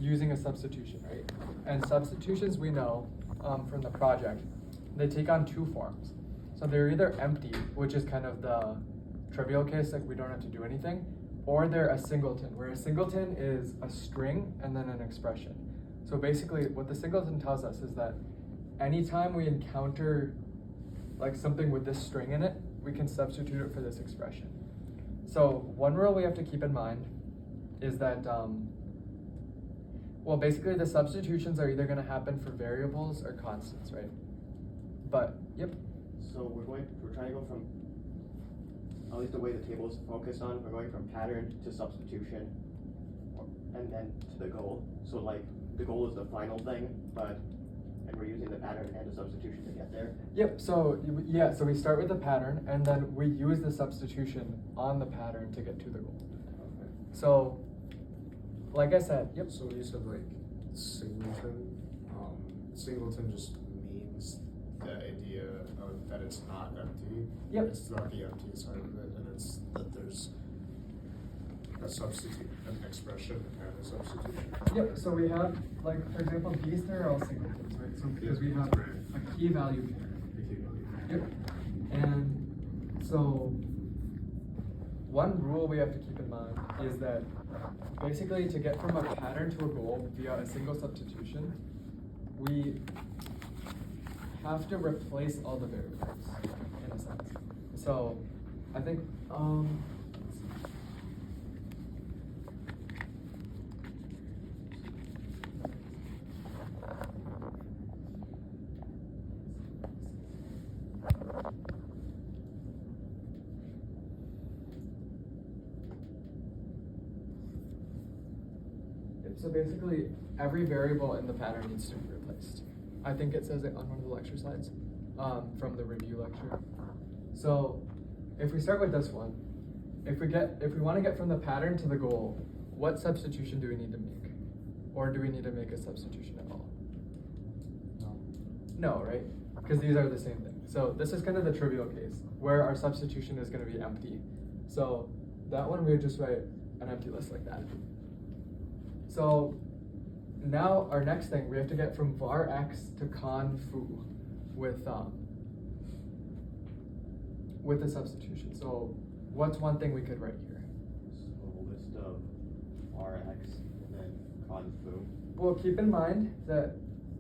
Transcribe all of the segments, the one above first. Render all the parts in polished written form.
using a substitution, right? And substitutions, we know from the project, they take on two forms. So they're either empty, which is kind of the trivial case, like we don't have to do anything, or they're a singleton, where a singleton is a string and then an expression. So basically what the singleton tells us is that anytime we encounter like something with this string in it, we can substitute it for this expression. So one rule we have to keep in mind is that, well, basically the substitutions are either gonna happen for variables or constants, right? But, yep. So we're trying to go from, at least the way the table is focused on, we're going from pattern to substitution, and then to the goal. So like, the goal is the final thing, and we're using the pattern and the substitution to get there. Yep, so yeah, so we start with the pattern, and then we use the substitution on the pattern to get to the goal. Okay. So, like I said, yep. So when you said like singleton, singleton just means the idea of that it's not empty. Yep. It's not the empty side of it, and it's that there's a substitute, an expression and a substitution. Yep, so we have, like, for example, these are all singletons, right? So because we have a key value pair. Yep. And so one rule we have to keep in mind is that basically to get from a pattern to a goal via a single substitution, we have to replace all the variables in a sense. So I think, so basically, every variable in the pattern needs to be replaced. I think it says it on one of the lecture slides from the review lecture. So if we start with this one, if we want to get from the pattern to the goal, what substitution do we need to make? Or do we need to make a substitution at all? No, right? Because these are the same thing. So this is kind of the trivial case where our substitution is going to be empty. So that one we would just write an empty list like that. So now our next thing, we have to get from var x to con foo with the substitution. So what's one thing we could write here? So a list of Rx and then con foo. Well, keep in mind that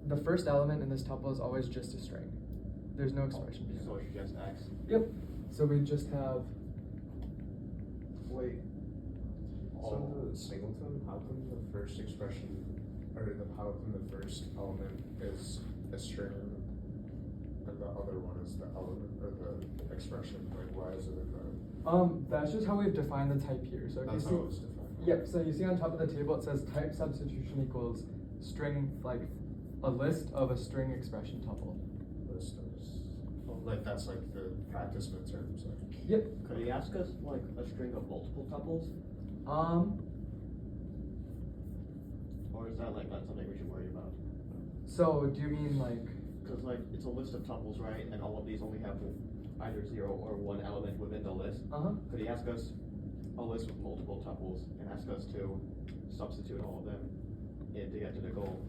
the first element in this tuple is always just a string. There's no expression behind it. So it's just x. Yep. So we just have. Wait. So the singleton, how come the first expression, or how come the first element is a string and the other one is the element or the expression? Like, why is it in the? That's just how we've defined the type here. So if That's you how see, it was defined. yep. So you see on top of the table it says type substitution equals string, like a list of a string expression tuple. List of, like that's like the practice midterms. Like. Yep. Could he ask us like a string of multiple tuples? Or is that like not something we should worry about? So do you mean like? Because like it's a list of tuples, right? And all of these only have either 0 or 1 element within the list. Could he ask us a list with multiple tuples and ask us to substitute all of them in to get to the goal?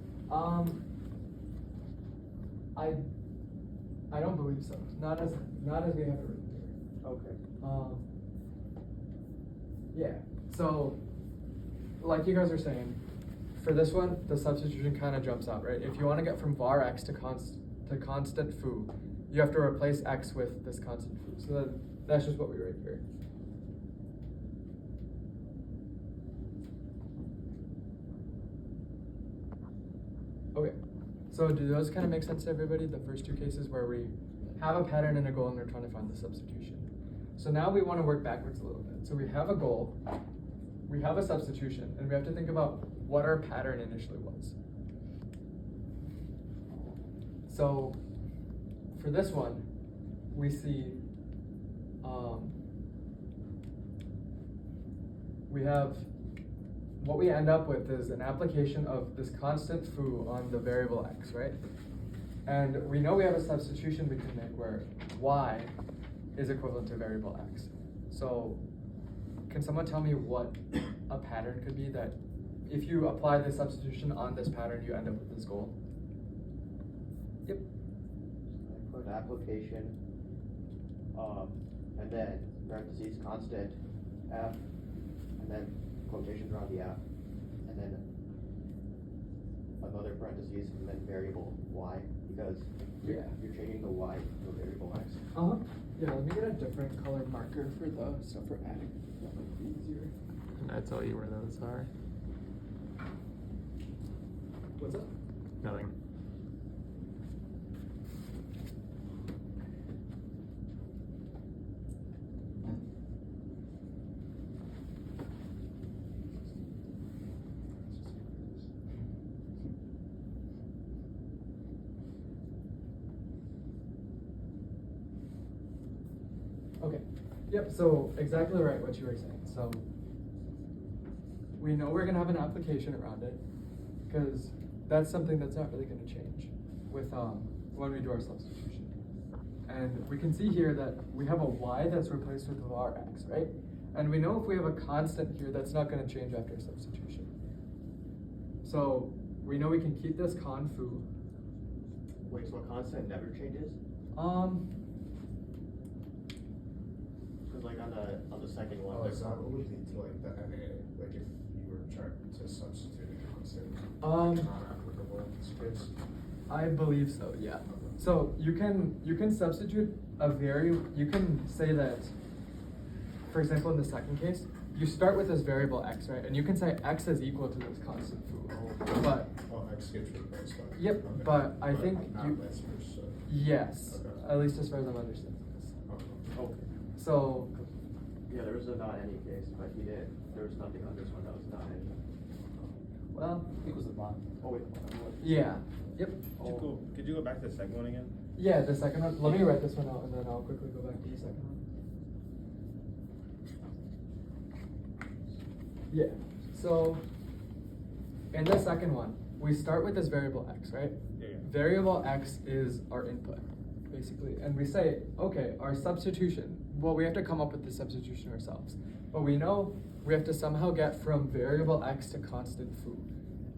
I don't believe so. Not as we have it written here. Okay. Yeah. So, like you guys are saying, for this one, the substitution kind of jumps out, right? If you want to get from var x to constant foo, you have to replace x with this constant foo. So that's just what we write here. Okay. So do those kind of make sense to everybody? The first two cases where we have a pattern and a goal and we're trying to find the substitution. So now we want to work backwards a little bit. So we have a goal, we have a substitution, and we have to think about what our pattern initially was. So for this one, we see we have what we end up with is an application of this constant foo on the variable x, right? And we know we have a substitution we can make where y is equivalent to variable x. So can someone tell me what a pattern could be that if you apply the substitution on this pattern, you end up with this goal. Yep. I put application, and then parentheses constant f, and then quotations around the f, and then another parentheses, and then variable y, because Yeah. you're changing the y to a variable x. Uh-huh. Yeah, let me get a different colored marker for the stuff we're adding. That might be easier. Can I tell you where those are? What's up? Nothing. Okay. Yep, so exactly right what you were saying. So we know we're gonna have an application around it because that's something that's not really gonna change with when we do our substitution. And we can see here that we have a y that's replaced with var x, right? And we know if we have a constant here, that's not gonna change after substitution. So we know we can keep this con foo. Wait, so a constant never changes? Cause like on the second one. Oh, is that what would lead to like the NA? Like if you were trying to substitute a constant, not applicable in this case? I believe so, yeah. So you can substitute you can say that, for example, in the second case, you start with this variable x, right? And you can say x is equal to this constant foo. But X gets replaced by. Yep, okay. but I think not you vice versa. yes, Okay. at least as far as I'm understanding this. Okay. Okay. So Yeah, there was a not any case, but there was nothing on this one that was not any. well, It was the bond. Oh wait, yeah, yep. Could you go back to the second one again? Yeah, the second one. Let me write this one out and then I'll quickly go back to the second one. Yeah, so in the second one, we start with this variable x, right? Yeah. Variable x is our input, basically. And we say, okay, our substitution, well, we have to come up with the substitution ourselves. But we know we have to somehow get from variable x to constant foo.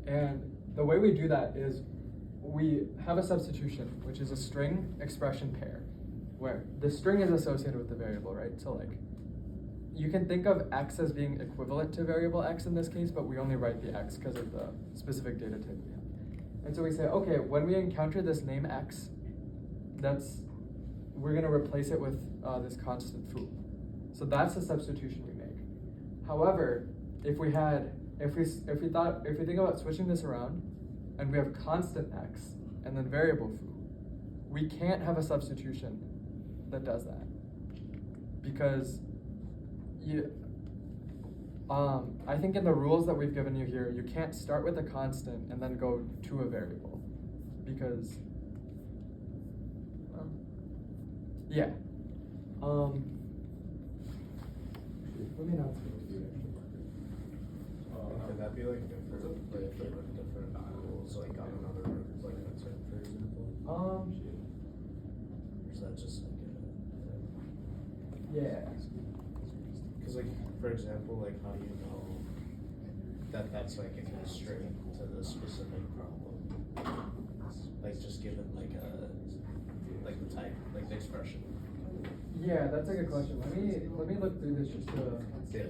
And the way we do that is we have a substitution, which is a string expression pair, where the string is associated with the variable, right? So like, you can think of x as being equivalent to variable x in this case, but we only write the x because of the specific data type we have. And so we say, okay, when we encounter this name x, we're gonna replace it with this constant foo. So that's the substitution we make. However, if we think about switching this around, and we have constant x and then variable foo, we can't have a substitution that does that because I think in the rules that we've given you here, you can't start with a constant and then go to a variable because, yeah. Let me not switch to Could that be like different, like if there were different variables, like on another, like midterm, for example? Or is that just like a? yeah. Cause like, for example, like how do you know that that's like a constraint to the specific problem? Like just given like the type, like the expression. Yeah, that's a good question. Let me look through this just to. Yeah.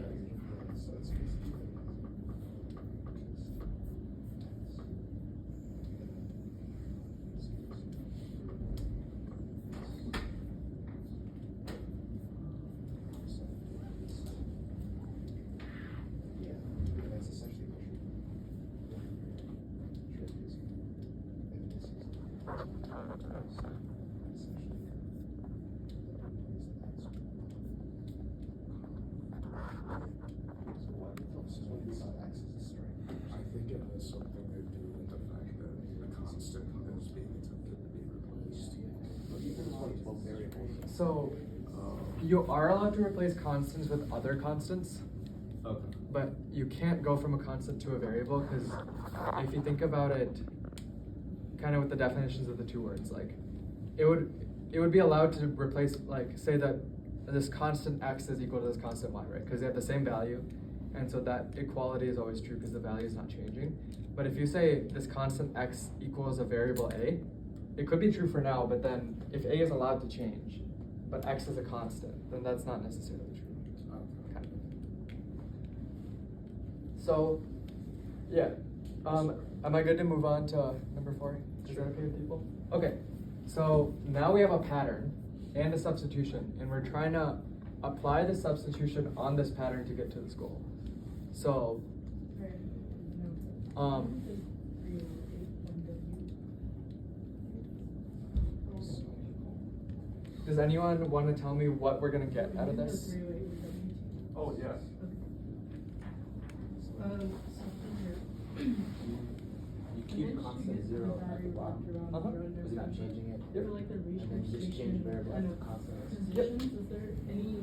I think it has something to do with the fact that the constant is being attempted to be replaced. So you are allowed to replace constants with other constants. Okay. But you can't go from a constant to a variable because if you think about it kind of with the definitions of the two words, like it would be allowed to replace, like say that this constant x is equal to this constant y, right? Because they have the same value. And so that equality is always true because the value is not changing. But if you say this constant x equals a variable a, it could be true for now, but then if a is allowed to change, but x is a constant, then that's not necessarily true. Kind of. So, yeah. Am I good to move on to number 4? Is that okay with people? Okay. So now we have a pattern and a substitution, and we're trying to apply the substitution on this pattern to get to this goal. So, does anyone want to tell me what we're gonna get out of this? Oh, yes. You keep constant 0 at the bottom, Uh-huh. because you're not changing it. Yep. And then you just change variable as a constant. Yep. Is there any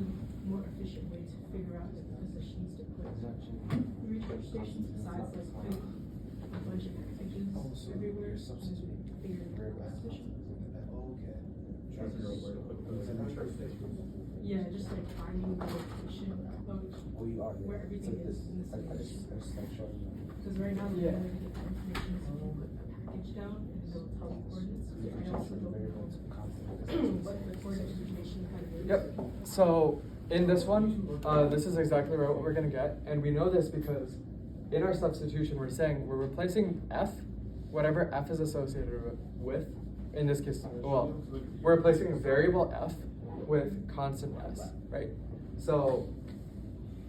more efficient way to figure out the positions to put It's not changing. recharge stations besides like putting a bunch of packages everywhere? You're substituting Figure variable as a position. constant. Oh, okay. Trying to figure out where to put the charge station. Yeah, just like finding the location of Oh, you are. where everything So is in the I city. just like showing you. Because right now, the Yeah. only way to get that information is if you put a package down and it'll tell you coordinates. You I can also change don't variable know to constant. what the coordinate information kind of is. Yep. So in this one, this is exactly right what we're gonna get, and we know this because in our substitution we're saying we're replacing f, whatever f is associated with. In this case, well, we're replacing variable f with constant s, right? So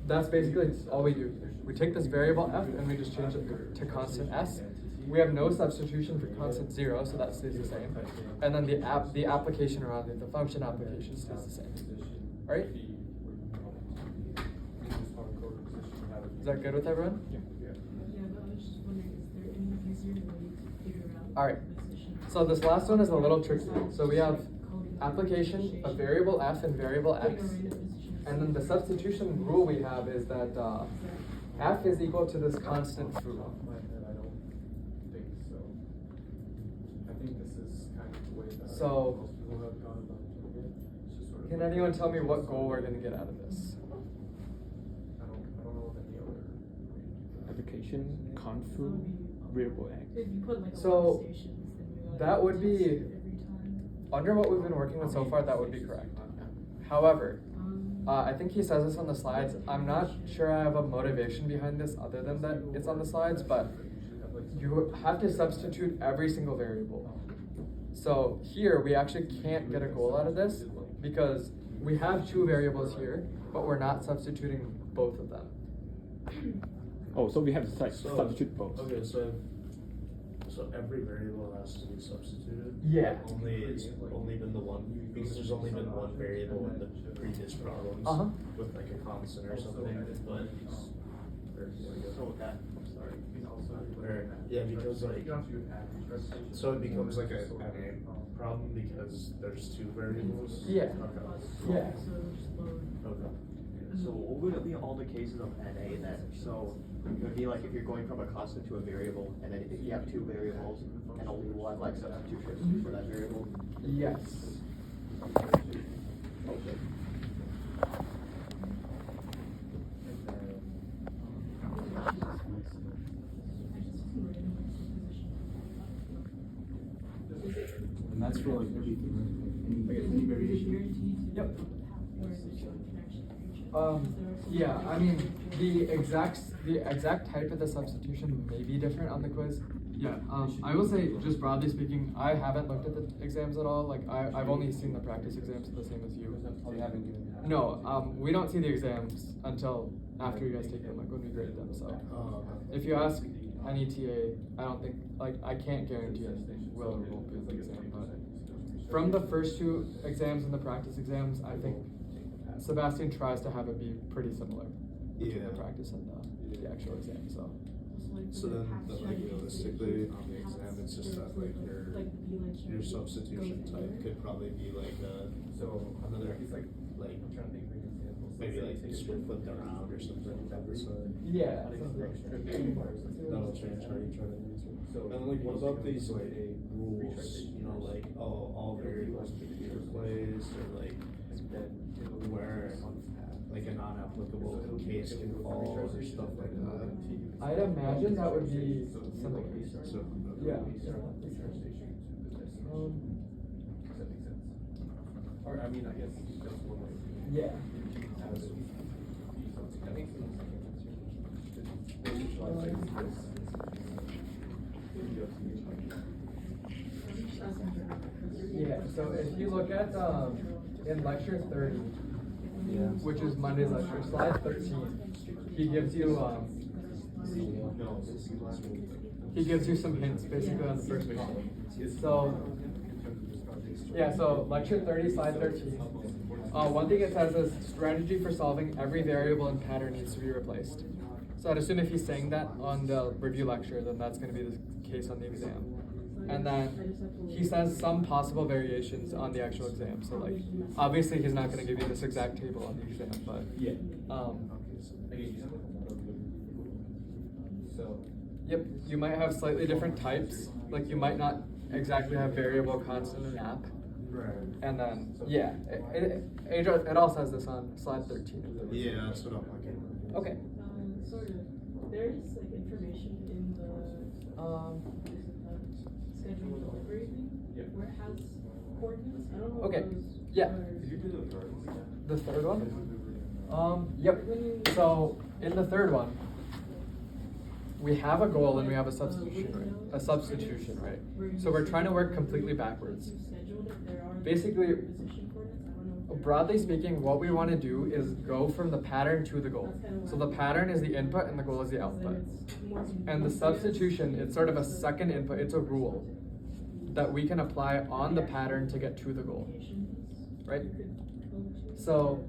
that's basically all we do. We take this variable f and we just change it to constant s. We have no substitution for constant 0, so that stays the same. And then the application around it, the function application stays the same. All right? Is that good with everyone? Yeah, but I was just wondering, is there any easier way to figure out All right. the position? So this last one is a little tricky. So we have application of variable f and variable x. And then the substitution rule we have is that f is equal to this constant foo. I don't think so. I think this is kind of the way that So- most people have gone about doing it. It's just sort of Can like- anyone tell me what goal we're gonna get out of this? I don't know of any other way to do that. Application, confu, variable x. If you put like a So, lot of stations, then you gotta that would test be- it every time. Under what we've been working with so far, that would be correct. However, Um, I think he says this on the slides. I'm not sure I have a motivation behind this other than that it's on the slides, but you have to substitute every single variable. So here, we actually can't get a goal out of this because we have 2 variables here, but we're not substituting both of them. Oh, so we have to So- substitute both. Okay, so every variable has to be substituted? Yeah. It's only been the one, because there's only been one variable in the previous problems. Uh-huh. With like a constant or something, but. So that, sorry. Or, yeah, because like, so it becomes like a problem because there's 2 variables? Yeah. Okay. Yeah. So just load. Okay. So what would it be all the cases of NA then? So it would be like if you're going from a constant to a variable, and then if you have 2 variables, and only one like substitution for that variable. Yes. And that's for like everything, right? Any variation. Yep. Yeah, Yeah, I mean, the exact type of the substitution may be different on the quiz. Yeah, I will say, just broadly speaking, I haven't looked at the exams at all. Like, I've only seen the practice exams, the same as you. Oh, you haven't given that? No, we don't see the exams until after you guys take them, like when we grade them, so. If you ask any TA, I don't think, like, I can't guarantee anything will or won't be on the exam, but from the first 2 exams and the practice exams, I think Sebastian tries to have it be pretty similar between the Yeah. practice and the actual exam, so. So then, like realistically, on the exam, it's just that like your substitution type could probably be like another like maybe like strip flipped around or something like that. So Yeah. that'll change how you try to answer. And like, what about these like rules? You know, like all variables need to be replaced, or like where like a non-applicable case can fall or stuff like that. I'd imagine that would be simple case. So, Yeah. Or, I mean, I guess that's one way. Yeah. Yeah, so if you look at, in lecture 30, which is Monday's lecture, slide 13, he gives you, some hints basically on the first column. So, yeah, so lecture 30, slide 13. One thing it says is strategy for solving every variable and pattern needs to be replaced. So I'd assume if he's saying that on the review lecture, then that's going to be the case on the exam. And then he says some possible variations on the actual exam. So like, obviously he's not going to give you this exact table on the exam, but yep, you might have slightly different types. Like you might not exactly have variable, constant, and app. right. And then, yeah, it all says this on slide 13 and 30. Yeah, that's what I'm looking. Okay. Sort of. There's like information in the schedule delivery thing where it has coordinates. I don't know. Okay. If those Yeah. are- Did you do the third one? The third one? Yep. So in the third one, we have a goal and we have a substitution, right? A substitution, right? So we're trying to work completely backwards. Basically, broadly speaking, what we want to do is go from the pattern to the goal. So the pattern is the input and the goal is the output. And the substitution, it's sort of a second input, it's a rule that we can apply on the pattern to get to the goal, right? So,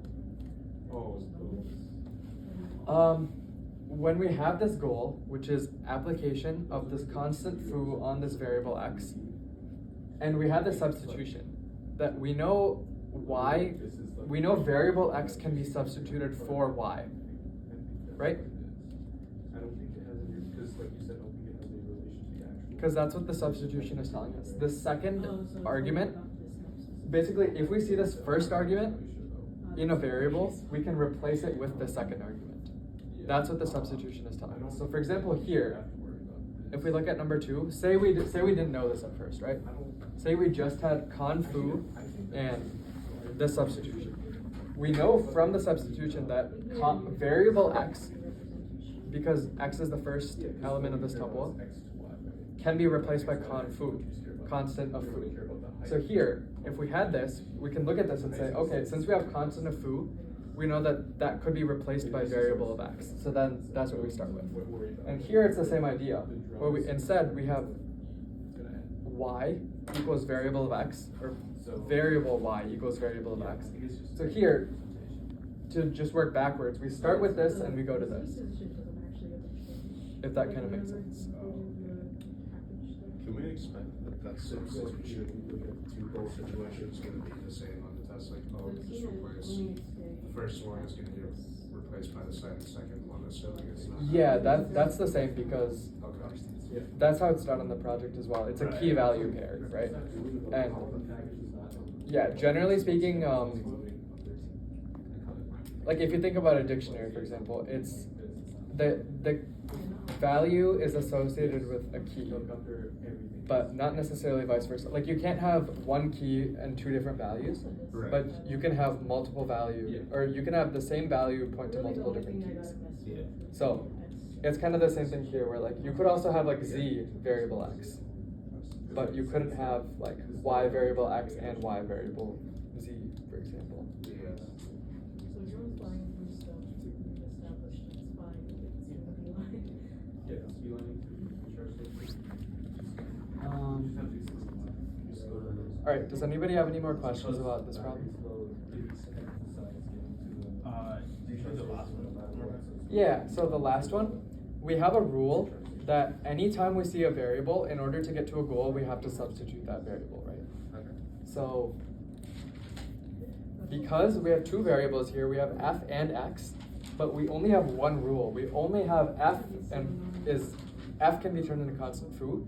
when we have this goal, which is application of this constant foo on this variable x, and we have the substitution, that we know y, we know variable x can be substituted for y, right? I don't think it has any, because like you said, I don't think it has any relation to the actual. Because that's what the substitution is telling us. The second argument, basically, if we see this first argument in a variable, we can replace it with the second argument. That's what the substitution is telling us. So for example, here, if we look at number 2, say we didn't know this at first, right? Say we just had con foo and the substitution. We know from the substitution that variable x, because x is the first element of this tuple, can be replaced by con foo, constant of foo. So here, if we had this, we can look at this and say, okay, since we have constant of foo, we know that that could be replaced by variable of x. So then that's what we start with. And here it's the same idea, where instead we have y equals variable of x, or variable y equals variable of x. So here, to just work backwards, we start with this and we go to this. If that kind of makes sense. Can we expect that substitution to both situations going to be the same on the test? Like, oh, just replace the first one is going to get replaced by the second one, assuming it's not. Yeah, that's the same because Okay. that's how it's done on the project as well. It's a key value pair, right? And yeah, generally speaking, like if you think about a dictionary, for example, it's the value is associated with a key, but not necessarily vice versa. Like you can't have one key and two different values, Right. but you can have multiple value, or you can have the same value point to multiple different keys. Yeah. So it's kind of the same thing here, where like you could also have like z variable x, but you couldn't have like y variable x and y variable z, for example. So if you're applying from stuff you've established, it's fine. It's gonna be like. All right, does anybody have any more questions about this problem? You showed the last one. Yeah, so the last one, we have a rule that anytime we see a variable, in order to get to a goal, we have to substitute that variable, right? Okay. So, because we have two variables here, we have f and x, but we only have one rule. We only have f, and f can be turned into constant foo.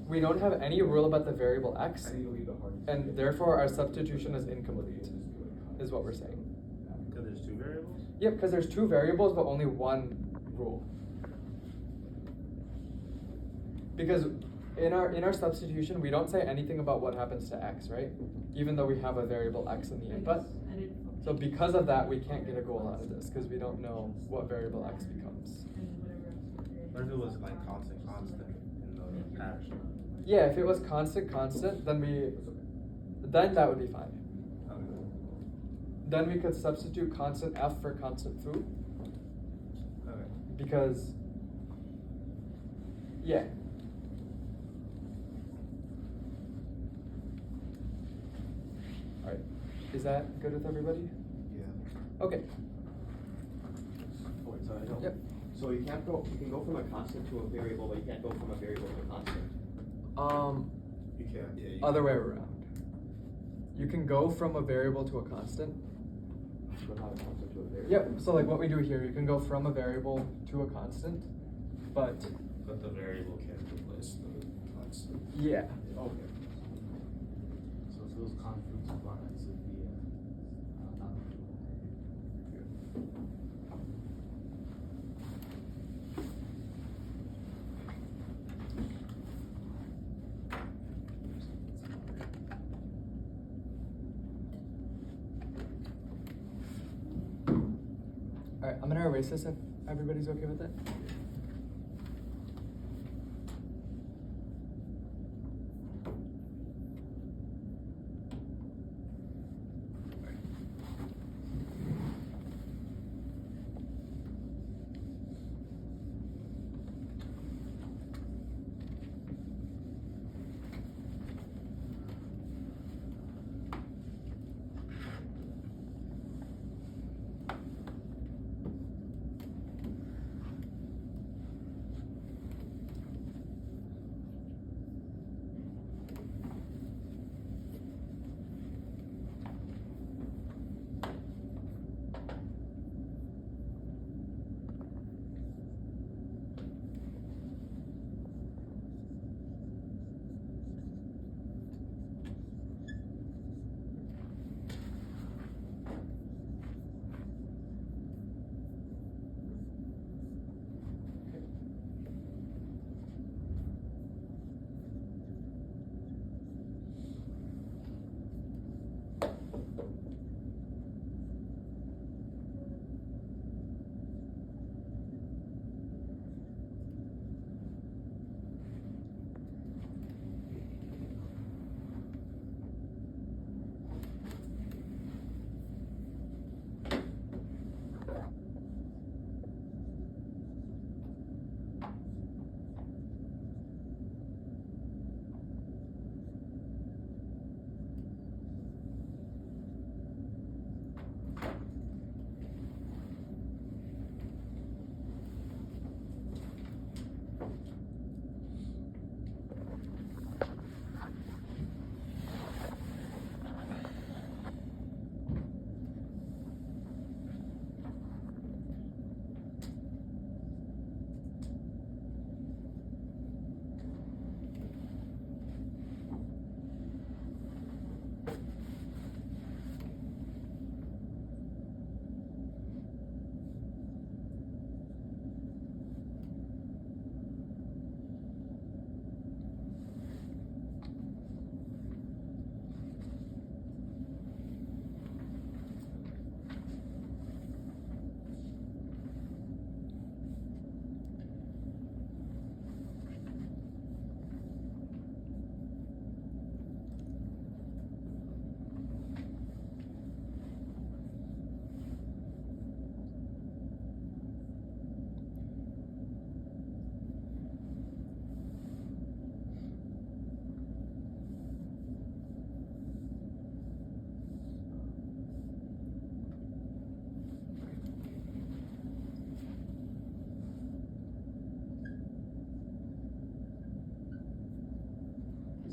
We don't have any rule about the variable x, and therefore our substitution is incomplete, is what we're saying. Because there's two variables? Yep, because there's two variables but only one rule. Because in our substitution, we don't say anything about what happens to x, right? Even though we have a variable x in the input. So because of that, we can't get a goal out of this because we don't know what variable x becomes. What if it was like constant in the pattern? Yeah, if it was constant, then that would be fine. Then we could substitute constant f for constant foo. Okay. Because, yeah. Alright, is that good with everybody? Yeah. Okay. Oh, wait, sorry, I don't. Yep. So you can go from a constant to a variable, but you can't go from a variable to a constant. You can't, yeah. You Other can- way around. You can go from a variable to a constant. But not a constant to a variable. Yep, so like what we do here, you can go from a variable to a constant, but But the variable can't replace the constant. yeah. Okay. So it's those conflicts of products of the not. Alright, I'm gonna erase this if everybody's okay with it.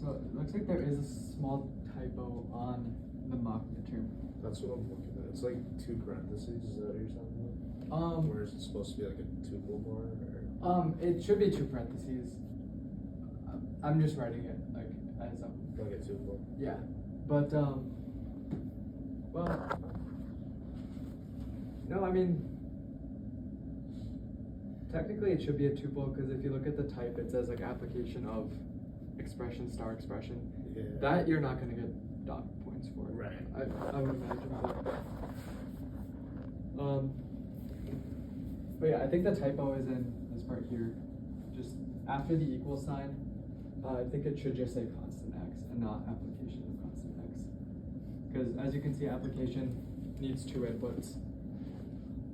So it looks like there is a small typo on the mock midterm. That's what I'm looking at. It's like two parentheses, is that what you're talking about? Or is it supposed to be like a tuple bar or? It should be two parentheses. I'm just writing it like as Like a tuple? yeah, but well, No, I mean, technically it should be a tuple because if you look at the type, it says like application of expression star expression. Yeah. That you're not going to get dot points for. Right. I would imagine. But yeah, I think the typo is in this part here. Just after the equal sign, I think it should just say constant x and not application of constant x. Because as you can see, application needs 2 inputs.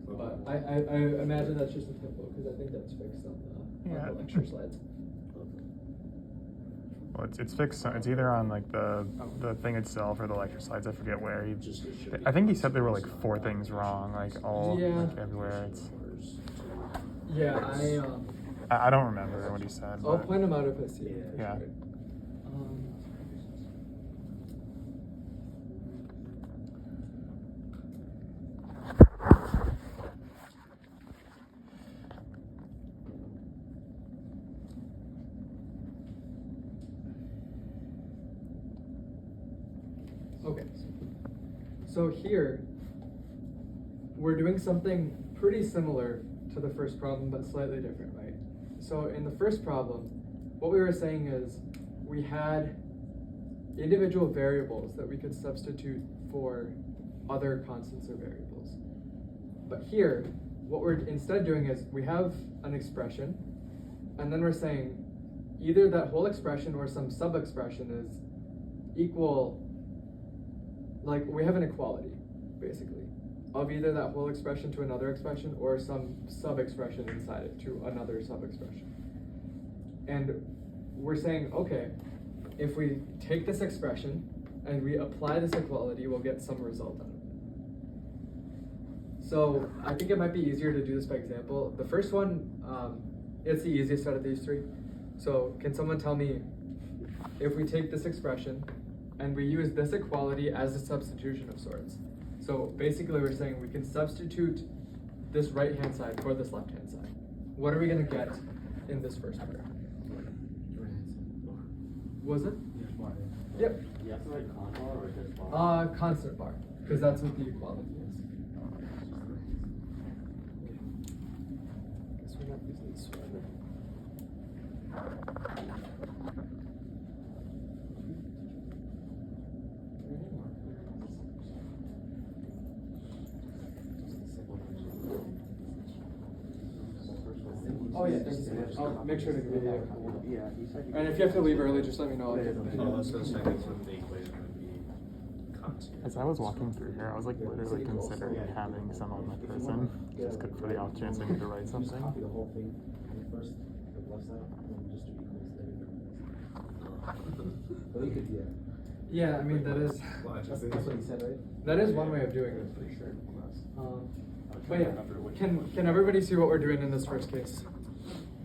But I imagine that's just a typo because I think that's fixed on the lecture slides. Well, it's fixed. It's either on like the thing itself or the lecture slides. I forget where. I think he said there were like 4 things wrong, like all like everywhere. It's. Yeah, I don't remember what he said. I'll but point them out if I see it. Yeah. Sure. Okay, so here we're doing something pretty similar to the first problem, but slightly different, right? So in the first problem, what we were saying is we had individual variables that we could substitute for other constants or variables. But here, what we're instead doing is we have an expression, and then we're saying either that whole expression or some sub-expression is equal. Like we have an equality, basically, of either that whole expression to another expression or some sub-expression inside it to another sub-expression. And we're saying, okay, if we take this expression and we apply this equality, we'll get some result out of it. So I think it might be easier to do this by example. The first one, it's the easiest out of these 3. So can someone tell me if we take this expression and we use this equality as a substitution of sorts. So basically we're saying we can substitute this right-hand side for this left-hand side. What are we gonna get in this first part? Was it? Yep. You have to write con bar or just bar? Constant bar, because that's what the equality is. Guess we're not using this one. Oh yeah, thank you so much. I'll make sure to give you that copy. Yeah, he said you And if you have to leave early, just let me know. So that's the second from the equation would be constant. as I was walking through here, I was like literally considering having some on my person, just good for the off chance I need to write something. Copy the whole thing first, the left side, and then just to be close. But you could, Yeah, I mean that is That's what he said, right? that is one way of doing it for sure. But yeah, can everybody see what we're doing in this first case?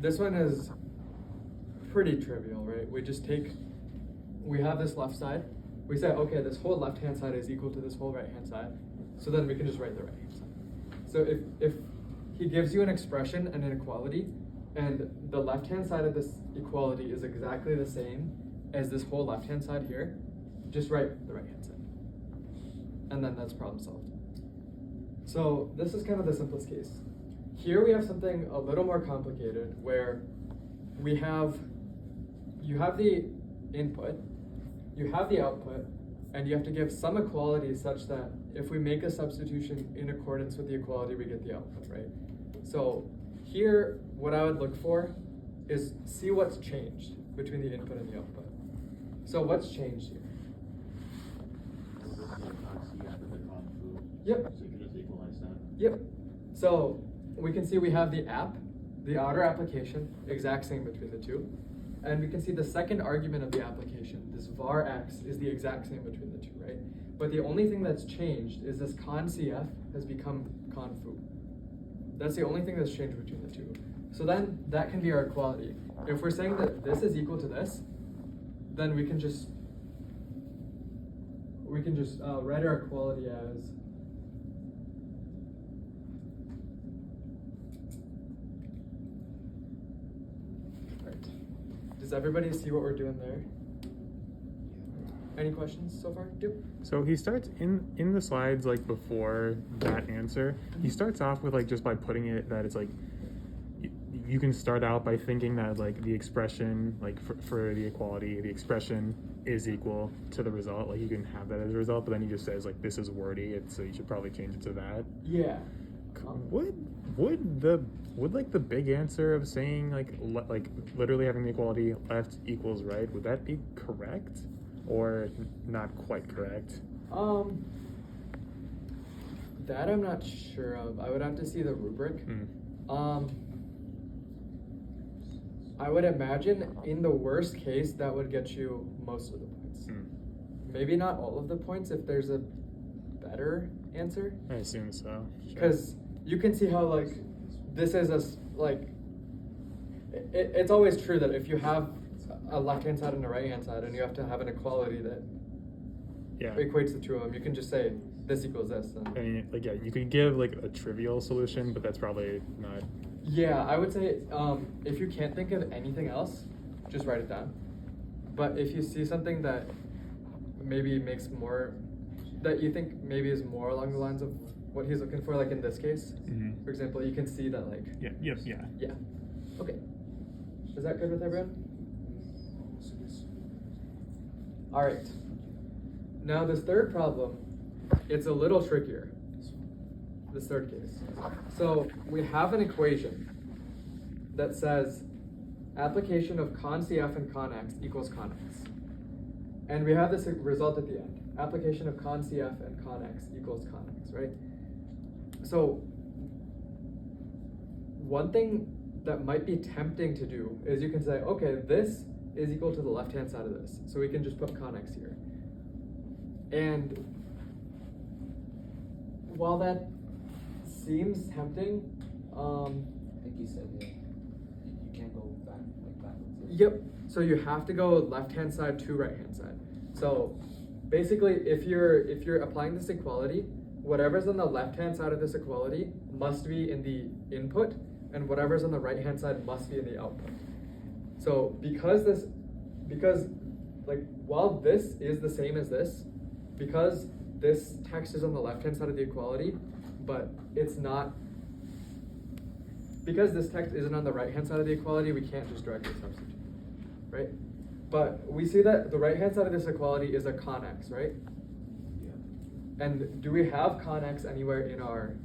This one is pretty trivial, right? We have this left side. We say, okay, this whole left-hand side is equal to this whole right-hand side. So then we can just write the right-hand side. So if he gives you an expression and an equality, and the left-hand side of this equality is exactly the same as this whole left-hand side here, just write the right-hand side. And then that's problem solved. So this is kind of the simplest case. Here we have something a little more complicated where you have the input, you have the output, and you have to give some equality such that if we make a substitution in accordance with the equality, we get the output, right? So here, what I would look for is see what's changed between the input and the output. So what's changed here? Yep. So you can just equalize that. Yep. So we can see we have the app, the outer application, exact same between the two. And we can see the second argument of the application, this var x, is the exact same between the two, right? But the only thing that's changed is this con cf has become con foo. That's the only thing that's changed between the two. So then that can be our equality. If we're saying that this is equal to this, then we can just write our equality as Does everybody see what we're doing there? Any questions so far? Yep. So he starts in the slides, like before that answer, he starts off with like just by putting it that it's like you can start out by thinking that like the expression like for the equality, the expression is equal to the result. Like you can have that as a result, but then he just says like this is wordy, so you should probably change it to that. Yeah. Would like the big answer of saying like literally having the equality left equals right, would that be correct or not quite correct? That I'm not sure of. I would have to see the rubric. I would imagine in the worst case that would get you most of the points. Maybe not all of the points if there's a better answer. I assume so. Because you can see how like this is it's always true that if you have a left-hand side and a right-hand side and you have to have an equality that equates the two of them, you can just say this equals this. And like you could give like a trivial solution, but that's probably not. Yeah, I would say if you can't think of anything else, just write it down. But if you see something that maybe makes more, that you think maybe is more along the lines of what he's looking for, like in this case, for example, you can see that like. Yeah. Okay. Is that good with everyone? All right. Now this third problem, it's a little trickier. This third case. So we have an equation that says application of con CF and con X equals con X. And we have this result at the end. Application of con CF and con X equals con X, right? So one thing that might be tempting to do is you can say, okay, this is equal to the left-hand side of this. So we can just put con X here. And while that seems tempting, I think you said you can't go backwards. Yep. So you have to go left-hand side to right-hand side. So basically, if you're applying this equality, whatever's on the left-hand side of this equality must be in the input, and whatever's on the right-hand side must be in the output. So because while this is the same as this, because this text is on the left-hand side of the equality, but it's not, because this text isn't on the right-hand side of the equality, we can't just directly substitute, right? But we see that the right-hand side of this equality is a con X, right? Yeah. And do we have con X anywhere in our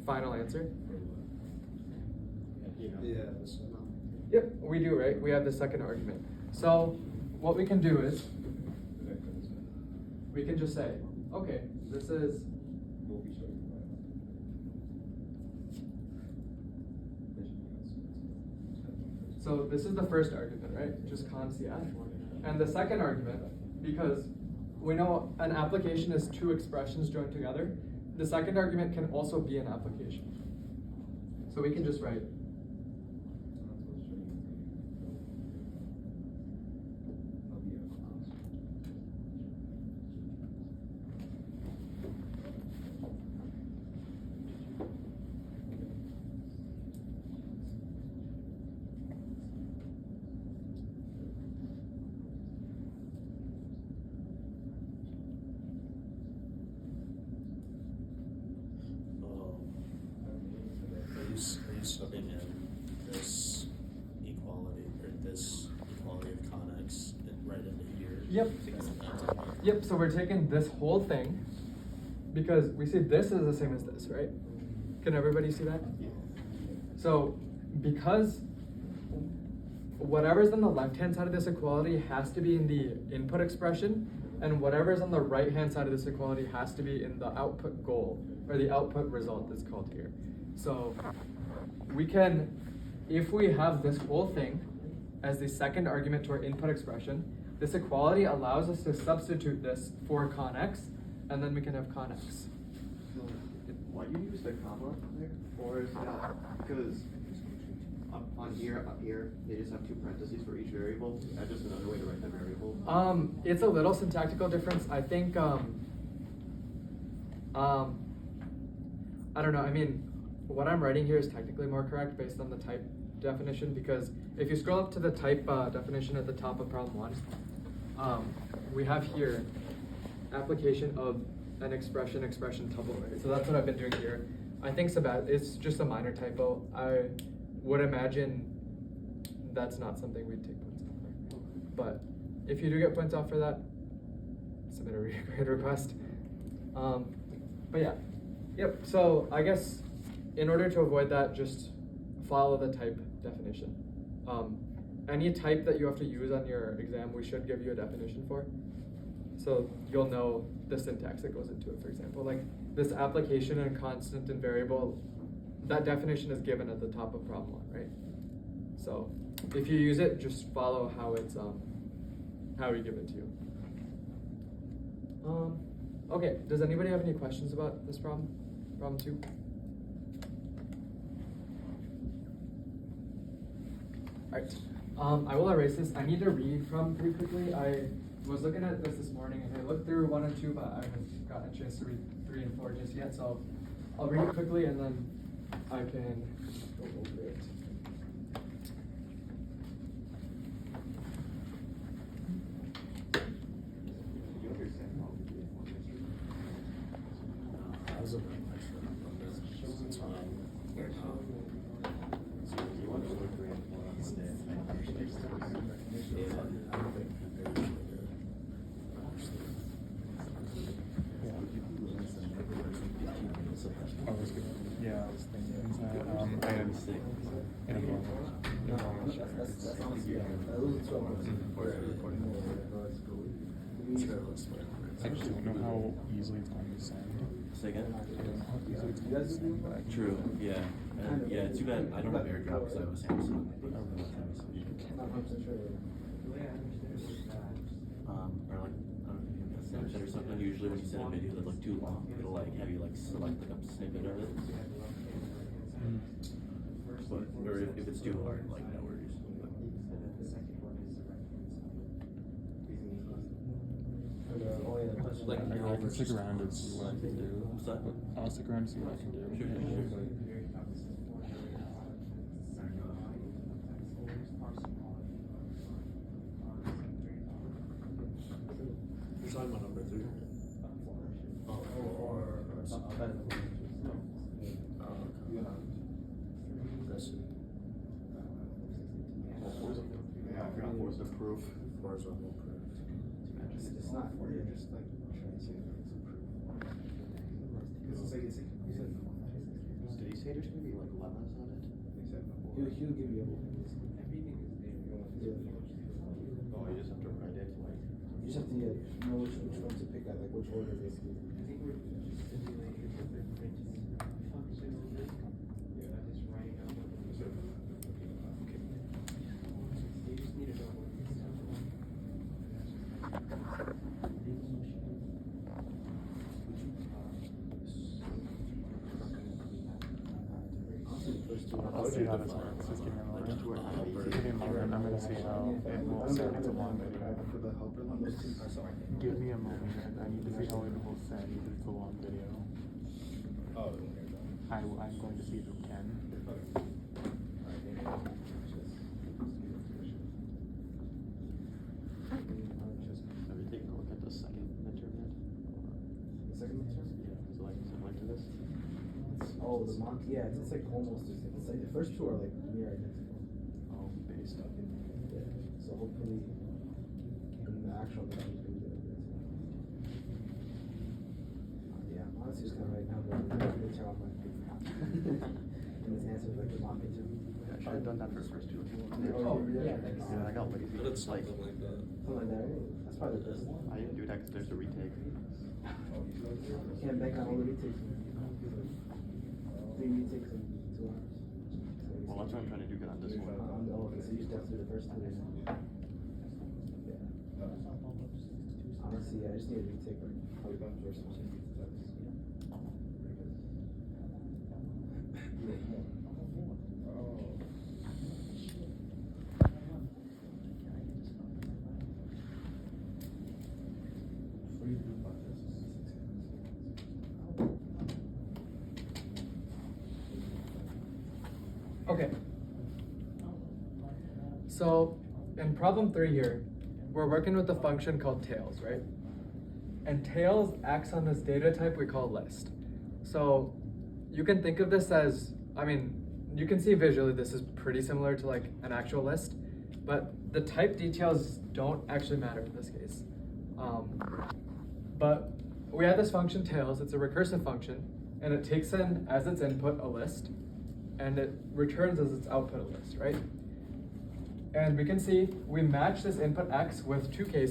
final answer? Yep, we do, right? We have the second argument. So what we can do is, we can just say, okay, this is so this is the first argument, right? Just con CF. And the second argument, because we know an application is two expressions joined together, the second argument can also be an application. So we can just write Are you subbing in this equality or this equality of con X right into here? Yep. Yep, so we're taking this whole thing because we see this is the same as this, right? Can everybody see that? Yeah. So because whatever's on the left-hand side of this equality has to be in the input expression, and whatever's on the right-hand side of this equality has to be in the output goal, or the output result that's called here. So we can, if we have this whole thing as the second argument to our input expression, this equality allows us to substitute this for con X, and then we can have con X. Why do you use the comma there? Or is that because up here, they just have two parentheses for each variable? Is that just another way to write the variable? It's a little syntactical difference. I think, I don't know, I mean, what I'm writing here is technically more correct based on the type definition, because if you scroll up to the type definition at the top of problem 1, we have here application of an expression tuple, right? So that's what I've been doing here. I think it's just a minor typo. I would imagine that's not something we'd take points off for. But if you do get points off for that, submit a grade request. But yeah, yep. So I guess in order to avoid that, just follow the type definition. Any type that you have to use on your exam, we should give you a definition for. So you'll know the syntax that goes into it, for example. Like this application and constant and variable, that definition is given at the top of problem 1, right? So if you use it, just follow how it's how we give it to you. Okay, does anybody have any questions about this problem? Problem 2? Alright, I will erase this. I need to read from 3 quickly. I was looking at this morning and I looked through 1 and 2, but I haven't gotten a chance to read 3 and 4 just yet, so I'll read it quickly and then I can go over it. Yeah, I was thinking that I had I just don't know how easily it's going to send. Say again? I don't know how easily it's going to send. But True, yeah. Yeah, too bad I don't have AirDrop because I have a Samsung. Or like, I don't know if you have Snapchat or something. Usually when you send a video that's like too long, it'll like have you like select like a snippet of it. But, or if it's too hard, like no worries. I can stick around and see what I can do. What's that? I'll stick around and see what I can do. Sure. You're talking about number 3? Yeah, I forgot 4 is the proof. 4 is what we'll prove. It's not for you, just like translate it as a proof. Because it's like, Did he say there's gonna be like lemmas on it? he'll give you everything. Oh, you just have to write it like. You just have to know which one to pick out, like which order basically. I'll see how this works. Just give me a moment. Give me a moment. I'm gonna see how it will send. It's a long video. Give me a moment. I need to see how it will send. It's a long video. I'm going to see if it can. Have you taken a look at the second midterm yet? The second midterm? Yeah, is it like similar to this? Oh, the mock, yeah, it's like almost the same. It's like the first 2 are like near identical. Based on. Yeah, so hopefully in the actual midterm is gonna be good. Yeah, I'm honestly just gonna right now go to the midterm on my paper. And this answer is like the mock midterm. Yeah, I should have done that for the first 2. Oh, yeah, thanks. Yeah, I got lazy. But it's like, something like that. Something like that, right? That's probably the best. I didn't do that because there's a retake. You can't bank on all the retakes. 3 retakes in 2 hours. Well, that's what I'm trying to do good on this one. Oh, okay, so you just have to do the first 2 days. Honestly, I just need a retake, like, probably about the first one. Okay. So in problem 3 here, we're working with a function called tails, right? And tails acts on this data type we call list. So you can think of this as, I mean, you can see visually this is pretty similar to like an actual list, but the type details don't actually matter in this case. But we have this function tails, it's a recursive function, and it takes in as its input a list, and it returns as its output a list, right? And we can see we match this input x with two cases.